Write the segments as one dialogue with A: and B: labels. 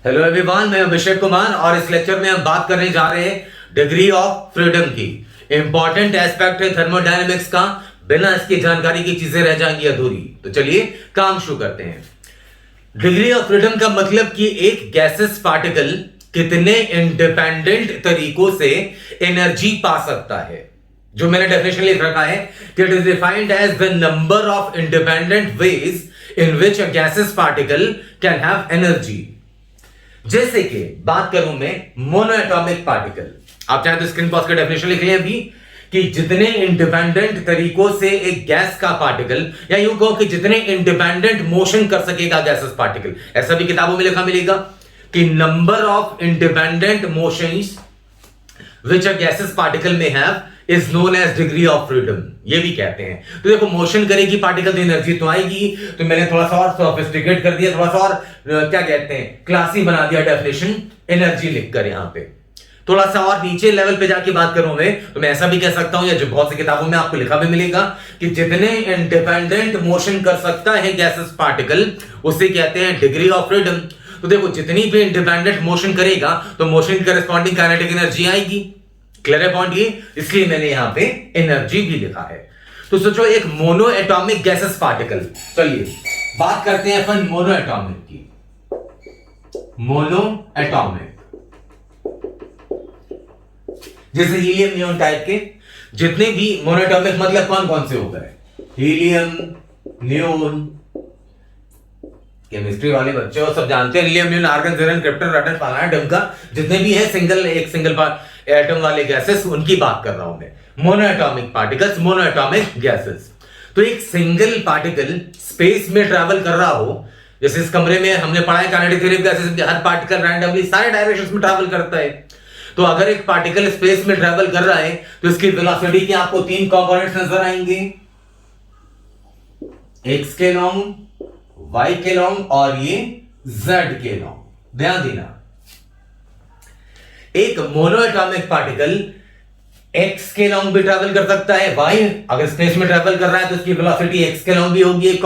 A: Hello everyone, मैं अभिषेक कुमार और इस लेक्चर में हम बात करने जा रहे हैं डिग्री ऑफ फ्रीडम की। इंपॉर्टेंट एस्पेक्ट है थर्मोडायनेमिक्स का, बिना इसकी जानकारी की चीजें रह जाएंगी अधूरी। तो चलिए काम शुरू करते हैं। डिग्री ऑफ फ्रीडम का मतलब कि एक गैसेस पार्टिकल कितने इंडिपेंडेंट तरीकों से एनर्जी पा सकता है। जो मैंने डेफिनेशन लिख रखा है कि it is defined as the number of independent ways in which a gases particle can have energy. जैसे कि बात करूं मैं मोनो एटॉमिक पार्टिकल, आप चाहे तो स्क्रीन पर उसका डेफिनेशन लिख लें अभी, कि जितने इंडिपेंडेंट तरीकों से एक गैस का पार्टिकल, या यूं कहो कि जितने इंडिपेंडेंट मोशन कर सकेगा गैसेस पार्टिकल, ऐसा भी किताबों में लिखा मिलेगा कि number of independent motions which a gases particle में have is known as degree of freedom, ये भी कहते हैं। तो देखो, मोशन करेगी पार्टिकल तो एनर्जी तो आएगी। तो मैंने थोड़ा सा और सोफिस्टिकेट कर दिया, थोड़ा सा और क्या कहते हैं, क्लासी बना दिया डेफिनेशन एनर्जी लिखकर। यहां पे थोड़ा सा और नीचे लेवल पे जाके बात करूं मैं, तो मैं ऐसा भी कह सकता हूं, या जो बहुत सी किताबों में आपको लिखा भी मिलेगा कि जितने इंडिपेंडेंट मोशन कर सकता है गैसेस पार्टिकल, उसे कहते हैं डिग्री ऑफ फ्रीडम। तो देखो, जितनी भी इंडिपेंडेंट मोशन करेगा तो मोशन की करेस्पॉन्डिंग काइनेटिक एनर्जी आएगी। क्लियर है पॉइंट ये? इसलिए मैंने यहां पे एनर्जी भी लिखा है। तो सोचो एक मोनो एटॉमिक गैसेस पार्टिकल, चलिए बात करते हैं अपन मोनो एटॉमिक की। मोनो एटॉमिक जैसे हीलियम नियोन टाइप के जितने भी मोनो एटॉमिक, मतलब कौन कौन से हो गए, हीलियम नियोन, केमिस्ट्री वाले बच्चे वो सब जानते हैं, हीलियम नियोन आर्गन जेरन क्रिप्टन रटन पैलाडियम का जितने भी है एक सिंगल पार्ट एटम वाले गैसेस, उनकी बात कर रहा हूं मैं। Mono atomic particles, mono atomic gases. तो एक सिंगल पार्टिकल स्पेस में ट्रैवल कर रहा हो, जैसे इस कमरे में हमने पढ़ा है kinetic theory of gases, her particle randomly सारे डायरेक्शंस में ट्रैवल करता है। तो अगर एक पार्टिकल स्पेस में ट्रैवल कर रहा है तो इसकी वेलोसिटी के आपको तीन कंपोनेंट्स नजर आएंगे, एक्स के लॉन्ग, वाई के लॉन्ग और ये जेड के लॉन्ग। ध्यान देना, एक मोनो एटॉमिक पार्टिकल एक्स के लॉन्ग भी ट्रैवल कर सकता है, वाई अगर स्पेस में ट्रैवल कर रहा है तो उसकी वेलोसिटी एक्स के लॉन्ग भी होगी एक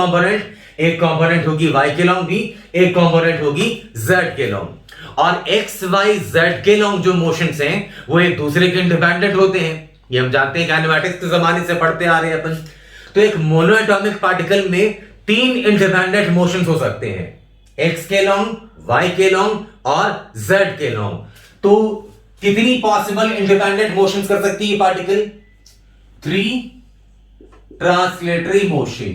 A: कंपोनेंट होगी वाई के लॉन्ग भी, एक कंपोनेंट होगी जेड के लॉन्ग। और एक्स वाई जेड के लॉन्ग जो मोशंस हैं वो एक दूसरे के इंडिपेंडेंट होते हैं, ये हम जानते हैं, काइनेमैटिक्स के जमाने से पढ़ते आ रहे हैं अपन। तो एक मोनो एटॉमिक पार्टिकल में तीन इंडिपेंडेंट मोशंस हो सकते हैं, एक्स के लॉन्ग, वाई के लॉन्ग और जेड के लॉन्ग। तो कितनी पॉसिबल इंडिपेंडेंट मोशंस कर सकती है particle? 3 translatory motion,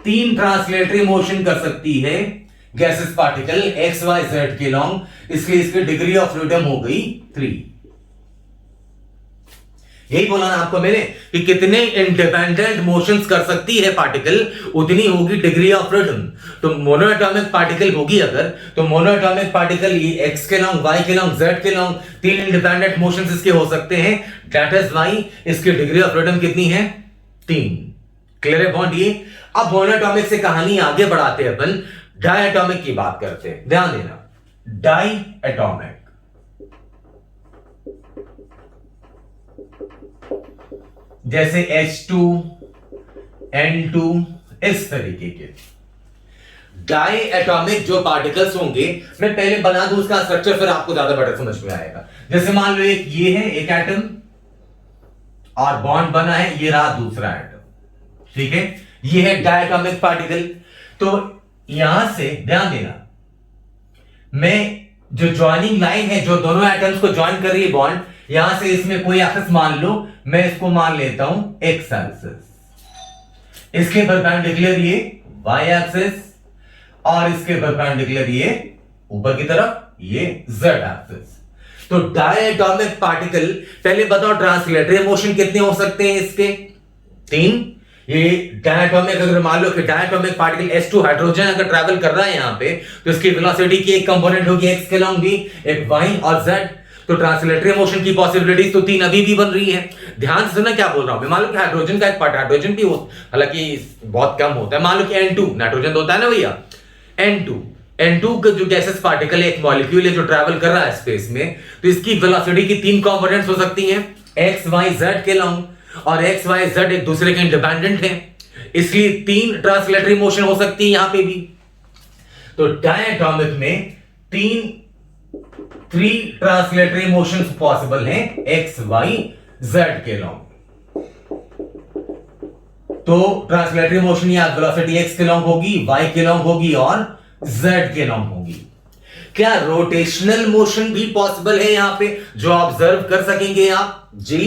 A: 3 translatory motion कर सकती है gases particle X Y Z के लॉन्ग, इसलिए इसकी डिग्री ऑफ फ्रीडम हो गई 3। यही बोला ना आपको मैंने कि कितने इंडिपेंडेंट मोशंस कर सकती है पार्टिकल, उतनी होगी डिग्री ऑफ फ्रीडम। तो मोनो एटॉमिक पार्टिकल होगी अगर, तो मोनो एटॉमिक पार्टिकल ये एक्स के लॉन्ग, वाई के लॉन्ग, जेड के लॉन्ग, 3 इंडिपेंडेंट मोशंस इसके हो सकते हैं, दैट इज व्हाई इसकी डिग्री ऑफ फ्रीडम कितनी है? 3। क्लियर है पॉइंट ये? अब मोनो एटॉमिक से कहानी आगे बढ़ाते हैं अपन, डाई एटॉमिक की बात करते हैं। ध्यान देना, डाई एटॉमिक जैसे H2, N2, इस तरीके के डाई एटॉमिक जो पार्टिकल्स होंगे, मैं पहले बना दूं उसका स्ट्रक्चर, फिर आपको ज्यादा बेटर समझ में आएगा। जैसे मान लो एक ये है एक एटम और बॉन्ड बना है, ये रहा दूसरा एटम, ठीक है, ये है डाई एटॉमिक पार्टिकल। तो यहां से ध्यान देना, मैं जो ज्वाइनिंग लाइन है जो दोनों एटम्स को ज्वाइन कर रही है बॉन्ड, यहां से इसमें कोई एक्सिस मान लो, मैं इसको मान लेता हूं एक्स एक्सिस, इसके परपेंडिकुलर ये वाई एक्सिस और इसके परपेंडिकुलर ये ऊपर की तरफ ये जेड एक्सिस। तो डाई एटॉमिक पार्टिकल, पहले बताओ ट्रांसलेटरी मोशन कितने हो सकते हैं इसके? 3। ये डायटोमिक, अगर मान लो कि डायटोमिक पार्टिकल H2 हाइड्रोजन अगर ट्रैवल कर रहा है यहां पे, तो इसकी वेलोसिटी की एक कंपोनेंट होगी एक्स के लॉन्ग भी, एक वाई और जेड। तो ट्रांसलेटरी मोशन की पॉसिबिलिटीज तो 3 अभी भी बन रही है। ध्यान से सुनना क्या बोल रहा हूं मैं। मान लो कि हाइड्रोजन का एक पार्ट, हाइड्रोजन भी हो, हालांकि बहुत कम होता है, मान लो कि N2, नाइट्रोजन होता है ना भैया, N2 का जो गैसेस पार्टिकल एक मॉलिक्यूल है जो ट्रैवल कर रहा है स्पेस में, तो इसकी वेलोसिटी की 3 कंपोनेंट्स हो सकती हैं, एक्स वाई जेड के लॉन्ग, और एक्स वाई जेड एक दूसरे के इंडिपेंडेंट हैं। इसलिए 3 ट्रांसलेटरी मोशन हो सकती है यहां पे भी। तो डायटोमिक में 3 ट्रांसलेटरी मोशंस पॉसिबल हैं एक्स वाई जेड के लॉन्ग। तो ट्रांसलेटरी मोशन या वेलोसिटी एक्स के लॉन्ग होगी, वाई के लॉन्ग होगी और जेड के लॉन्ग होगी। क्या रोटेशनल मोशन भी पॉसिबल है यहां पे जो ऑब्जर्व कर सकेंगे आप? जी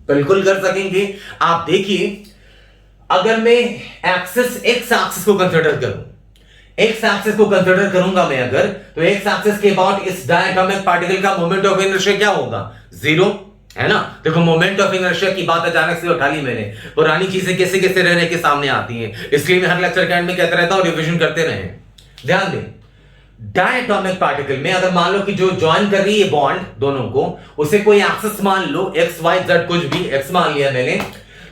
A: बिल्कुल कर सकेंगे। आप देखिए, अगर मैं एक्सिस एक्स एक्सिस को कंसीडर करूं, एक्स एक्सिस को कंसीडर करूंगा मैं अगर, तो एक्स एक्सिस के अबाउट इस डायटोमिक पार्टिकल का मोमेंट ऑफ इनर्शिया क्या होगा? 0, है ना। देखो, मोमेंट ऑफ इनर्शिया की बात अचानक से उठा ली मैंने। पुरानी चीजें कैसे कैसे रह के सामने आती हैं, इसलिए मैं हर लेक्चर के एंड में कहता रहता हूं रिवीजन करते रहें। ध्यान दें, डायटोमिक पार्टिकल में अगर मान लो कि जो ज्वाइन कर रही है बॉन्ड दोनों को, उसे कोई एक्सिस मान लो, एक्स वाई जेड कुछ भी, एक्स मान लिया मैंने,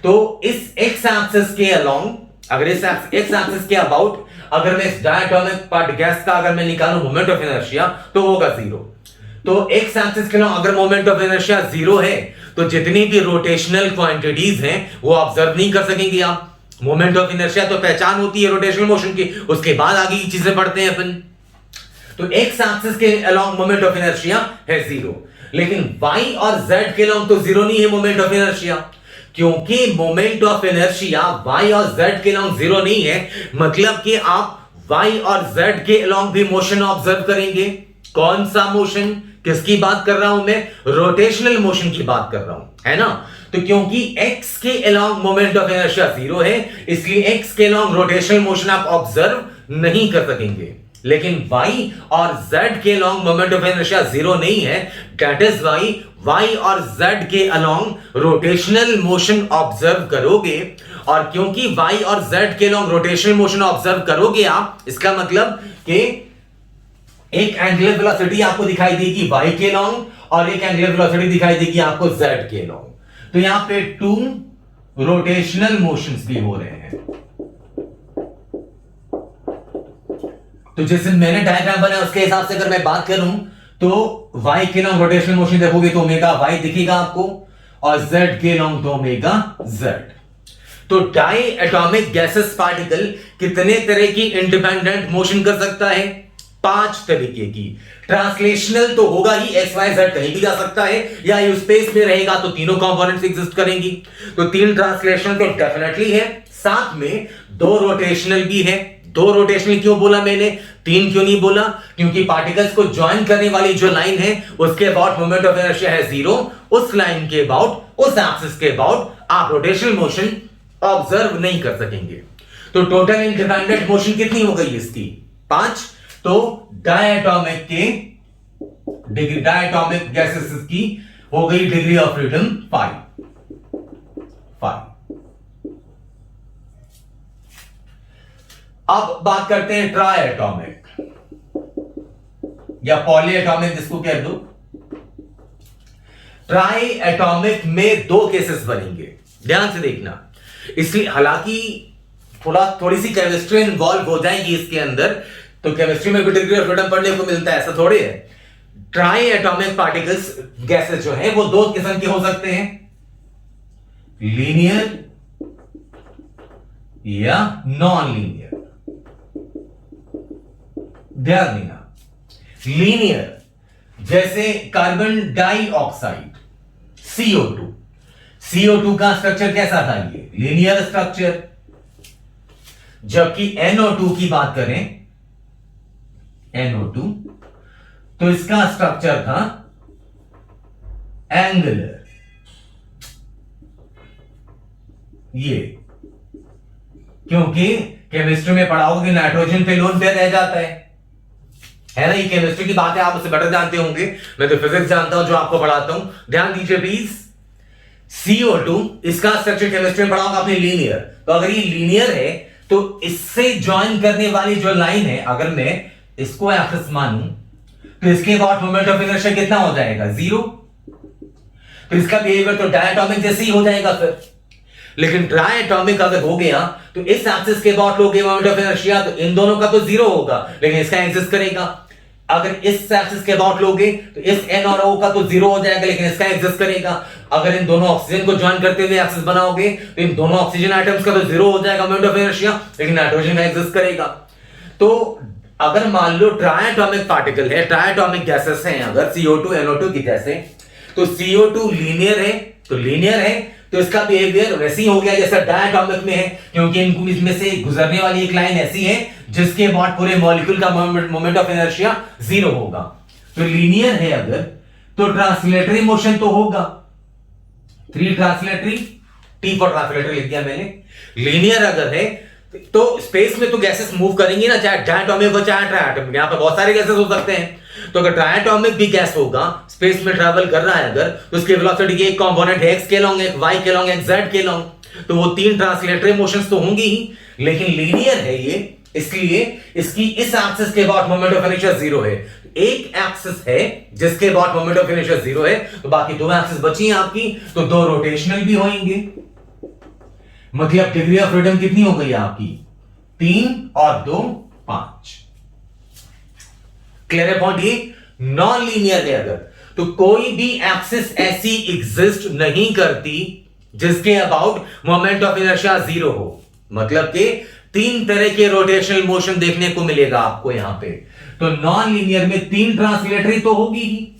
A: तो इस एक्स एक्सिस के अलोंग, अगर इस एक्स एक्सिस के अबाउट अगर मैं इस डायटोमिक पार्ट गैस का अगर मैं निकालूं मोमेंट ऑफ इनर्शिया, तो होगा 0। तो एक्स एक्सिस के अलोंग अगर मोमेंट ऑफ इनर्शिया 0 है, तो जितनी भी रोटेशनल क्वांटिटीज हैं वो ऑब्जर्व नहीं कर सकेंगे आप। मोमेंट ऑफ इनर्शिया तो पहचान होती है रोटेशनल मोशन की, उसके बाद आगे की चीजें पढ़ते हैं अपन। तो एक्स एक्सिस के अलोंग मोमेंट ऑफ इनर्शिया है 0, लेकिन वाई और जेड के अलोंग तो 0 नहीं है मोमेंट ऑफ इनर्शिया, क्योंकि मोमेंट ऑफ इनर्शिया वाई और जेड के अलोंग 0 नहीं है, मतलब कि आप वाई और जेड के अलोंग भी मोशन ऑब्जर्व करेंगे। कौन सा मोशन? किसकी बात कर रहा हूं मैं? रोटेशनल मोशन की बात कर रहा हूं, है ना। तो क्योंकि x के अलोंग मोमेंट ऑफ इनर्शिया 0 है, इसलिए x के अलोंग रोटेशनल मोशन आप ऑब्जर्व नहीं कर सकेंगे। लेकिन y और z के अलोंग मोमेंट ऑफ इनर्शिया 0 नहीं है, दैट इज वाई y और z के अलोंग रोटेशनल मोशन ऑब्जर्व करोगे। और क्योंकि y और z के अलोंग रोटेशनल मोशन ऑब्जर्व करोगे आप, इसका मतलब कि एक एंगुलर वेलोसिटी आपको दिखाई देगी y के अलोंग और एक एंगुलर वेलोसिटी दिखाई देगी आपको z के अलोंग। तो यहां पे 2 रोटेशनल मोशंस भी हो रहे हैं। तो जैसे मैंने डायग्राम बनाया उसके हिसाब से अगर मैं बात करूं, तो y के लॉन्ग रोटेशनल मोशन देखोगे तो ओमेगा y दिखेगा आपको, और z के लॉन्ग तो ओमेगा z। तो डाई एटॉमिक गैसेस पार्टिकल कितने तरह की इंडिपेंडेंट मोशन कर सकता है? 5 तरीके की। ट्रांसलेशनल तो होगा ही, एक्स वाई जेड कहीं भी जा सकता है, या यू स्पेस में रहेगा तो तीनों कंपोनेंट्स एग्जिस्ट करेंगी। तो 3 ट्रांसलेशनल तो डेफिनेटली है, साथ में 2 रोटेशनल भी है। 2 रोटेशनल क्यों बोला मैंने, 3 क्यों नहीं बोला? क्योंकि पार्टिकल्स को ज्वाइन करने वाली जो लाइन है उसके अबाउट मोमेंट ऑफ इनर्शिया है 0, उस लाइन के अबाउट, उस एक्सिस के अबाउट आप रोटेशनल मोशन ऑब्जर्व नहीं कर सकेंगे। तो टोटल इंडिपेंडेंट मोशन कितनी हो गई इसकी? 5। तो डायटोमिक के डिग्री, डायटोमिक गैसेस की हो गई डिग्री ऑफ फ्रीडम 5। अब बात करते हैं ट्राई एटॉमिक या पॉली एटॉमिक जिसको कह दो। ट्राई एटॉमिक में 2 केसेस बनेंगे, ध्यान से देखना। इसलिए हालांकि थोड़ी सी केमिस्ट्री इन्वॉल्व हो जाएगी इसके अंदर, तो केमिस्ट्री में भी डिग्री ऑफ फ्रीडम पढ़ने को मिलता है, ऐसा थोड़े है। ट्राई एटॉमिक पार्टिकल्स गैसेस जो है वो 2 किस्म के हो सकते हैं, लीनियर या नॉन लीनियर। ध्यान देना, लीनियर जैसे कार्बन डाइऑक्साइड CO2, CO2 का स्ट्रक्चर कैसा था? ये लीनियर स्ट्रक्चर। जबकि NO2 की बात करें, NO2, तो इसका स्ट्रक्चर था एंगुलर। ये क्योंकि केमिस्ट्री में पढ़ाओगे नाइट्रोजन पे लोन पे रह जाता है ना। ये केमिस्ट्री की बात है, आप उसे बेटर जानते होंगे, मैं तो फिजिक्स जानता हूं जो आपको पढ़ाता हूं। ध्यान दीजिए प्लीज, CO2 इसका स्ट्रक्चर केमिस्ट्री में पढ़ाओगे आपने लीनियर। तो अगर ये लीनियर है तो इससे ज्वाइन करने वाली जो लाइन है, अगर मैं इसको एक्सिस मानूं, तो इसके बाद मोमेंट ऑफ इनर्शिया कितना हो जाएगा? 0। तो इसका बिहेवियर तो डायटोमिक जैसे ही हो जाएगा फिर। लेकिन ट्राई एटॉमिक अगर हो गया तो इस एक्सिस के अबाउट लोगे मोमेंट ऑफ इनर्शिया, तो इन दोनों का तो 0 होगा, लेकिन इसका एग्जिस्ट करेगा। अगर इस एक्सिस के अबाउट लोगे तो इस N और O का तो 0 हो जाएगा, लेकिन इसका एग्जिस्ट करेगा। अगर इन दोनों ऑक्सीजन को ज्वाइन करते हुए एक्सिस बनाओगे तो इन दोनों ऑक्सीजन आइटम्स का तो जीरो हो जाएगा मोमेंट ऑफ इनर्शिया, लेकिन नाइट्रोजन का एग्जिस्ट करेगा। तो अगर मान लो ट्राइएटॉमिक पार्टिकल है, ट्राइएटॉमिक गैसेस हैं अगर CO2 NO2 की जैसे, तो CO2 लीनियर है, तो लीनियर है तो इसका बिहेवियर वैसे ही हो गया जैसा डायटॉमिक में है, क्योंकि इनमें से गुजरने वाली एक लाइन ऐसी है जिसके बाद पूरे मॉलिक्यूल का मोमेंट ऑफ इनर्शिया जीरो होगा। तो लीनियर है अगर तो ट्रांसलेटरी मोशन तो होगा, 3 ट्रांसलेटरी, T फॉर ट्रांसलेटरी लिख दिया मैंने। लीनियर अगर है तो स्पेस में तो गैसेस मूव करेंगी ना, चाहे डायटॉमिक हो चाहे ट्राइएटॉमिक, यहां पे बहुत सारे गैसेस हो सकते हैं। तो अगर ट्राइएटॉमिक भी गैस होगा, स्पेस में ट्रैवल कर रहा है अगर, तो उसके वेलोसिटी के एक कंपोनेंट है x के लॉन्ग, एक y के लॉन्ग, एक z के लॉन्ग, तो वो 3 ट्रांसलेटरी मोशंस तो होंगी ही, लेकिन लीनियर है ये, इसलिए इसकी इस एक्सिस के बाद मोमेंट ऑफ इनर्शिया जीरो है। एक एक्सिस है जिसके बाद मोमेंट ऑफ इनर्शिया जीरो है, तो बाकी 2 एक्सिस बची हैं आपकी, तो 2 रोटेशनल भी होंगे। मतलब डिग्री ऑफ फ्रीडम कितनी हो गई आपकी? 3 और 2 5। क्लियर है पॉइंट? ये नॉन लीनियर है अगर, तो कोई भी एक्सिस ऐसी एग्जिस्ट नहीं करती जिसके about moment of inertia zero हो। मतलब कि 3 तरह के रोटेशनल मोशन देखने को मिलेगा आपको यहां पे। तो नॉन लीनियर में 3 ट्रांसलेटरी तो होगी ही,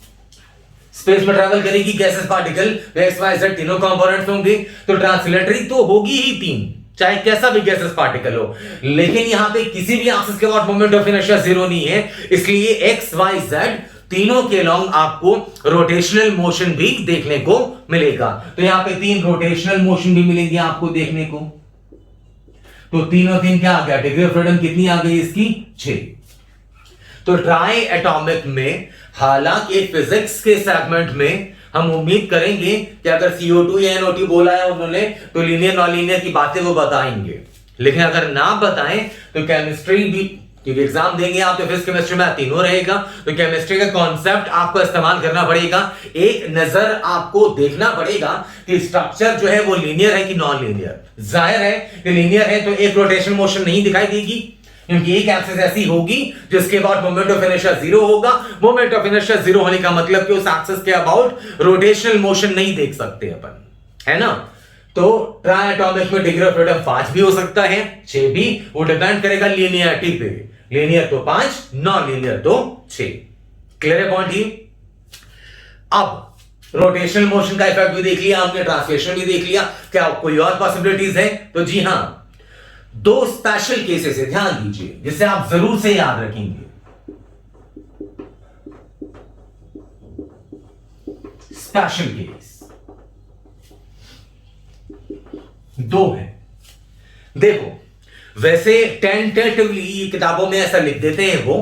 A: स्पेस में ट्रैवल करेगी gases particle, X Y Z तीनों कंपोनेंट्स होंगे, तो ट्रांसलेटरी तो होगी ही 3, चाहे कैसा भी गैसेस पार्टिकल हो। लेकिन यहां पे किसी भी एक्सिस के बाद मोमेंट ऑफ इनर्शिया जीरो नहीं है, इसलिए एक्स वाई जेड तीनों के लॉन्ग आपको रोटेशनल मोशन भी देखने को मिलेगा। तो यहां पे 3 रोटेशनल मोशन भी मिलेंगे आपको देखने को। तो 3 और 3 क्या आ गया? डिग्री ऑफ फ्रीडम कितनी आ गई इसकी? 6। तो ट्राई एटॉमिक में हालांकि फिजिक्स के सेगमेंट में हम उम्मीद करेंगे कि अगर CO2 या NO2 बोला है उन्होंने तो लीनियर नॉन लीनियर की बातें वो बताएंगे, लेकिन अगर ना बताएं तो केमिस्ट्री भी, क्योंकि एग्जाम देंगे आप तो फिजिक्स केमिस्ट्री में तीनों रहेगा, तो केमिस्ट्री का कॉन्सेप्ट आपको इस्तेमाल करना पड़ेगा। एक नजर आपको देखना पड़ेगा कि स्ट्रक्चर जो है वो लीनियर है कि नॉन लीनियर। जाहिर है कि लीनियर है तो एक रोटेशन मोशन नहीं दिखाई देगी, क्योंकि एक एक्सिस ऐसी होगी जिसके बाद मोमेंट ऑफ इनर्शिया जीरो होगा। मोमेंट ऑफ इनर्शिया जीरो होने का मतलब कि उस एक्सिस के अबाउट रोटेशनल मोशन नहीं देख सकते अपन, है ना। तो ट्राइएटॉमिक में डिग्री ऑफ फ्रीडम 5 भी हो सकता है, 6 भी, वो डिपेंड करेगा लीनियरिटी पे। लीनियर तो 5, नॉन लीनियर तो 6। क्लियर है पॉइंट? ही अब रोटेशनल मोशन का इफेक्ट भी देख लिया हमने, ट्रांसलेशन भी देख लिया, क्या कोई और पॉसिबिलिटीज है? तो जी हां, 2 स्पेशल केसेस है, ध्यान दीजिए, जिसे आप जरूर से याद रखेंगे। स्पेशल केस 2 है। देखो, वैसे टेंटेटिवली किताबों में ऐसा लिख देते हैं वो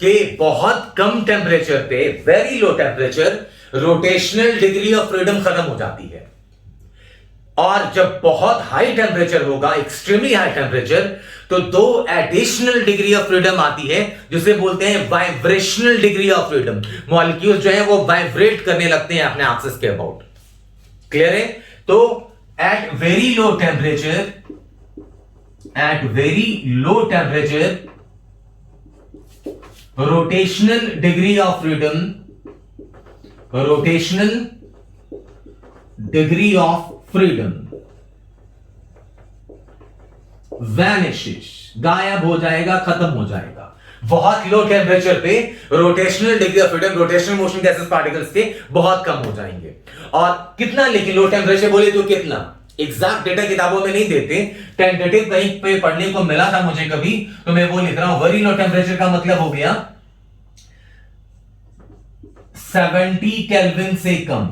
A: कि बहुत कम टेम्परेचर पे, very low temperature, rotational degree of freedom खत्म हो जाती है, और जब बहुत हाई टेम्परेचर होगा, एक्सट्रीमली हाई टेम्परेचर, तो 2 एडिशनल डिग्री ऑफ फ्रीडम आती है जिसे बोलते हैं vibrational degree of freedom. Molecules जो है वो वाइब्रेट करने लगते हैं अपने एक्सिस के अबाउट। क्लियर है? तो at very low temperature, rotational degree of freedom, freedom vanishes, गायब हो जाएगा, खत्म हो जाएगा। बहुत लो टेम्परेचर पे rotational degree of freedom, rotational motion gases particles के बहुत कम हो जाएंगे। और कितना, लेकिन लो टेम्परेचर बोले तो कितना, एग्जैक्ट डेटा किताबों में नहीं देते, टेंटेटिव कहीं पे पढ़ने को मिला था मुझे कभी, तो मैं वो लिख रहा हूं। वेरी लो टेम्परेचर का मतलब हो गया 70 केल्विन से कम।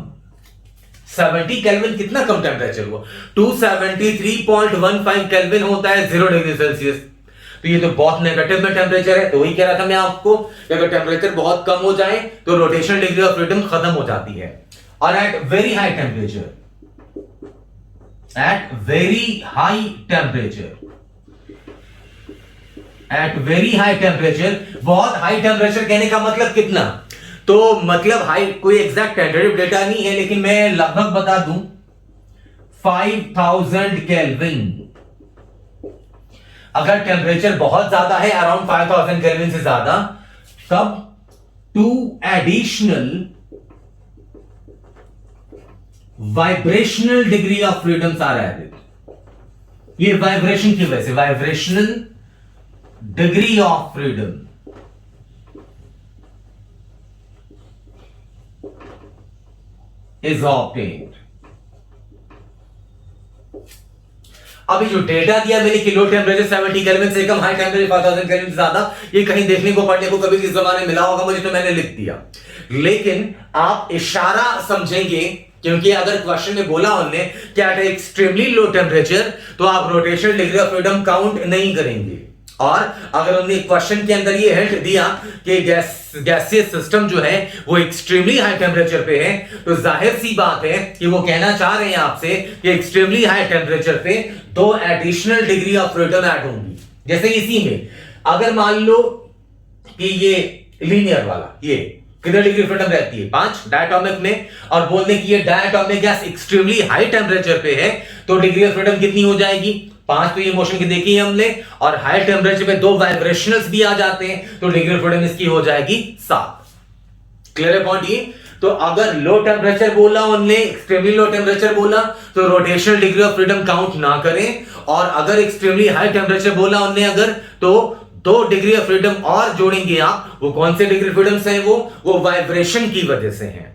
A: 70 केल्विन कितना कम टेम्परेचर हुआ? 273.15 केल्विन होता है 0 डिग्री सेल्सियस। तो ये तो बहुत नेगेटिव में टेम्परेचर है। तो वही कह रहा था मैं आपको कि अगर टेम्परेचर बहुत कम हो जाए तो रोटेशनल डिग्री ऑफ फ्रीडम खत्म हो जाती है। और एट वेरी हाई टेम्परेचर, बहुत हाई टेम्परेचर कहने का मतलब कितना? तो मतलब हाई, कोई एग्जैक्ट टेंटेटिव डेटा नहीं है, लेकिन मैं लगभग बता दूं 5000 केल्विन। अगर टेम्परेचर बहुत ज्यादा है, अराउंड 5000 केल्विन से ज्यादा, तब 2 additional vibrational degree of freedoms are added. ये वाइब्रेशन की वजह से, vibrational degree of freedom is obtained. अभी जो डेटा दिया मैंने कि लो टेम्परेचर 70 केल्विन से कम, हाई टेम्परेचर 5000 केल्विन से ज्यादा, ये कहीं देखने को पढ़ने को कभी किस जमाने मिला होगा मुझे, तो मैंने लिख दिया। लेकिन आप इशारा समझेंगे, क्योंकि अगर क्वेश्चन में बोला उन्होंने कि एट एक्सट्रीमली लो टेम्परेचर, तो आप rotational degree of freedom count नहीं करेंगे। और अगर उन्होंने क्वेश्चन के अंदर ये हिंट दिया कि गैसियस सिस्टम जो है वो एक्सट्रीमली हाई टेम्परेचर पे है, तो जाहिर सी बात है कि वो कहना चाह रहे हैं आपसे कि एक्सट्रीमली हाई टेम्परेचर पे 2 additional degree of freedom add होंगी। जैसे इसी में अगर मान लो कि ये लीनियर वाला, ये कितने डिग्री फ्रीडम रहती है 5 डायटोमिक में, और बोलने की ये diatomic gas extremely high temperature पे है, तो डिग्री ऑफ फ्रीडम कितनी हो जाएगी 5। तो ये मोशन की देखी है हमने, और हाई टेम्परेचर पे 2 वाइब्रेशनल्स भी आ जाते हैं, तो डिग्री ऑफ फ्रीडम इसकी हो जाएगी 7। क्लियर है पॉइंट ये? तो अगर लो टेम्परेचर बोला उन्होंने, एक्सट्रीमली लो टेम्परेचर बोला, तो rotational degree of freedom count ना करें, और अगर एक्सट्रीमली हाई टेम्परेचर बोला उन्होंने अगर, तो 2 डिग्री ऑफ फ्रीडम और जोड़ेंगे आप। वो कौन से डिग्री फ्रीडम्स हैं? वो वाइब्रेशन की वजह से हैं।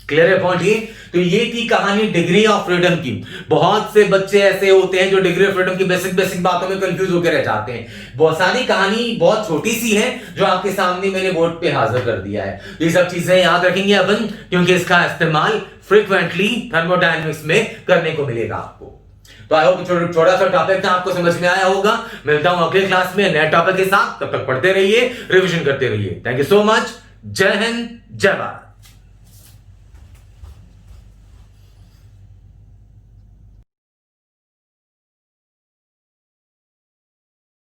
A: क्लियर है पॉइंट ये? तो ये थी कहानी डिग्री ऑफ फ्रीडम की। बहुत से बच्चे ऐसे होते हैं जो डिग्री ऑफ फ्रीडम की बेसिक बातों में कंफ्यूज होकर रह जाते हैं। बहुत सारी कहानी बहुत छोटी सी है जो आपके सामने मैंने बोर्ड पे हाजिर कर दिया है। ये सब चीजें याद रखेंगे अपन, क्योंकि इसका इस्तेमाल फ्रीक्वेंटली थर्मोडायनेमिक्स में करने को मिलेगा आपको। तो आई होप छोटा सा टॉपिक था, आपको समझ में आया होगा। मिलता हूं अगले क्लास में नए टॉपिक के साथ, तब तक पढ़ते रहिए, रिवीजन करते रहिए। Thank you so much. जय हिंद, जय भारत।